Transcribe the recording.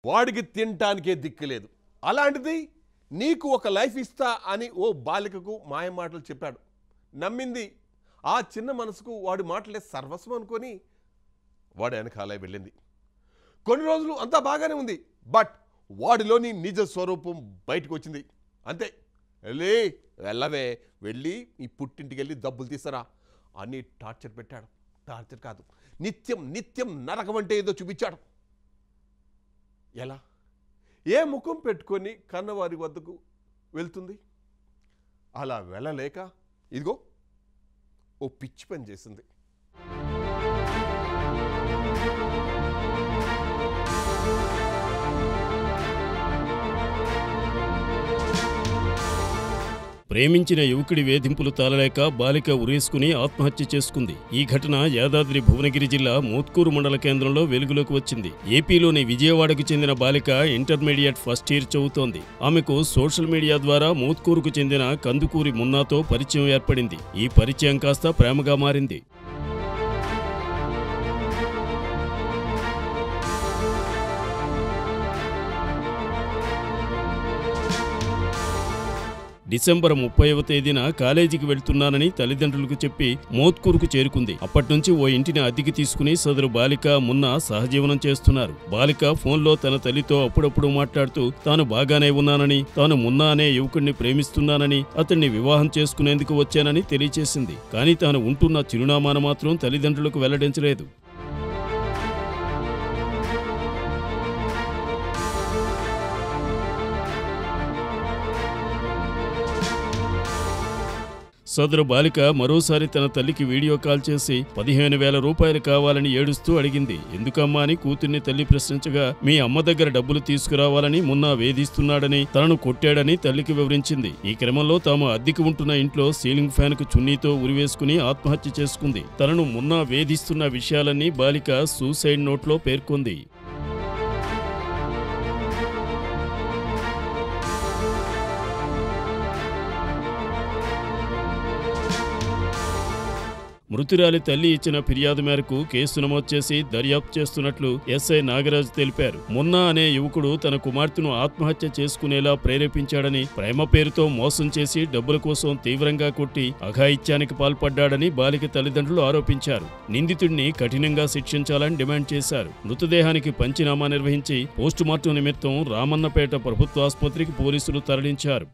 వాడికి తినటానికే దిక్కులేదు. అలాంటిది నీకు ఒక లైఫ్ ఇస్తా అని ఓ బాలికకు మాయ మాటలు చెప్పాడు. నమ్మింది. ఆ చిన్న మనసుకు వాడి మాటలే సర్వస్వం అనుకొని వాడి వెనకాలే వెళ్ళింది. కొన్ని రోజులు అంతా బాగానే ఉంది. బట్ వాడిలోని నిజ స్వరూపం బయటకు వచ్చింది. అంతే. వెళ్ళవే, వెళ్ళి ఈ పుట్టింటికి వెళ్ళి డబ్బులు తీసరా అని టార్చర్ పెట్టాడు. టార్చర్ కాదు, నిత్యం నిత్యం నరకం అంటే ఏదో చూపించాడు. ఎలా? ఏ ముఖం పెట్టుకొని కన్నవారి వద్దకు వెళ్తుంది? అలా వెళ్ళలేక ఇదిగో ఓ పిచ్చి పని చేసింది. ప్రేమించిన యువకుడి వేధింపులు తాళలేక బాలిక ఉరేసుకుని ఆత్మహత్య చేసుకుంది. ఈ ఘటన యాదాద్రి భువనగిరి జిల్లా మోత్కూరు మండల కేంద్రంలో వెలుగులోకి వచ్చింది. ఏపీలోని విజయవాడకు చెందిన బాలిక ఇంటర్మీడియట్ ఫస్ట్ ఇయర్ చదువుతోంది. ఆమెకు సోషల్ మీడియా ద్వారా మోత్కూరుకు చెందిన కందుకూరి మున్నాతో పరిచయం ఏర్పడింది. ఈ పరిచయం కాస్త ప్రేమగా మారింది. డిసెంబర్ 30వ తేదీన కాలేజీకి వెళ్తున్నానని తల్లిదండ్రులకు చెప్పి మోత్కూరుకు చేరుకుంది. అప్పట్నుంచి ఓ ఇంటిని అద్దెకి తీసుకుని సదరు బాలిక మున్నా సహజీవనం చేస్తున్నారు. బాలిక ఫోన్లో తన తల్లితో అప్పుడప్పుడు మాట్లాడుతూ తాను బాగానే ఉన్నానని, తాను మున్నా అనే యువకుడిని ప్రేమిస్తున్నానని, అతన్ని వివాహం చేసుకునేందుకు వచ్చానని తెలియచేసింది. కానీ తాను ఉంటున్న చిరునామాను మాత్రం తల్లిదండ్రులకు వెల్లడించలేదు. సదరు బాలిక మరోసారి తన తల్లికి వీడియో కాల్ చేసి 15,000 రూపాయలు కావాలని ఏడుస్తూ అడిగింది. ఎందుకమ్మా అని కూతుర్ని తల్లి ప్రశ్నించగా, మీ అమ్మ దగ్గర డబ్బులు తీసుకురావాలని మున్నా వేధిస్తున్నాడని, తనను కొట్టాడని తల్లికి వివరించింది. ఈ క్రమంలో తాము అద్దెకి ఉంటున్న ఇంట్లో సీలింగ్ ఫ్యాన్ కు చున్నీతో ఉరివేసుకుని ఆత్మహత్య చేసుకుంది. తనను మున్నా వేధిస్తున్న విషయాలన్నీ బాలిక సూసైడ్ నోట్లో పేర్కొంది. మృతురాలి తల్లి ఇచ్చిన ఫిర్యాదు మేరకు కేసు నమోదు చేసి దర్యాప్తు చేస్తున్నట్లు ఎస్ఐ నాగరాజు తెలిపారు. మున్నా అనే యువకుడు తన కుమార్తెను ఆత్మహత్య చేసుకునేలా ప్రేరేపించాడని, ప్రేమ పేరుతో మోసం చేసి డబ్బుల కోసం తీవ్రంగా కొట్టి అఘాయిత్యానికి పాల్పడ్డాడని బాలిక తల్లిదండ్రులు ఆరోపించారు. నిందితుడిని కఠినంగా శిక్షించాలని డిమాండ్ చేశారు. మృతదేహానికి పంచనామా నిర్వహించి పోస్టుమార్టం నిమిత్తం రామన్నపేట ప్రభుత్వ ఆసుపత్రికి పోలీసులు తరలించారు.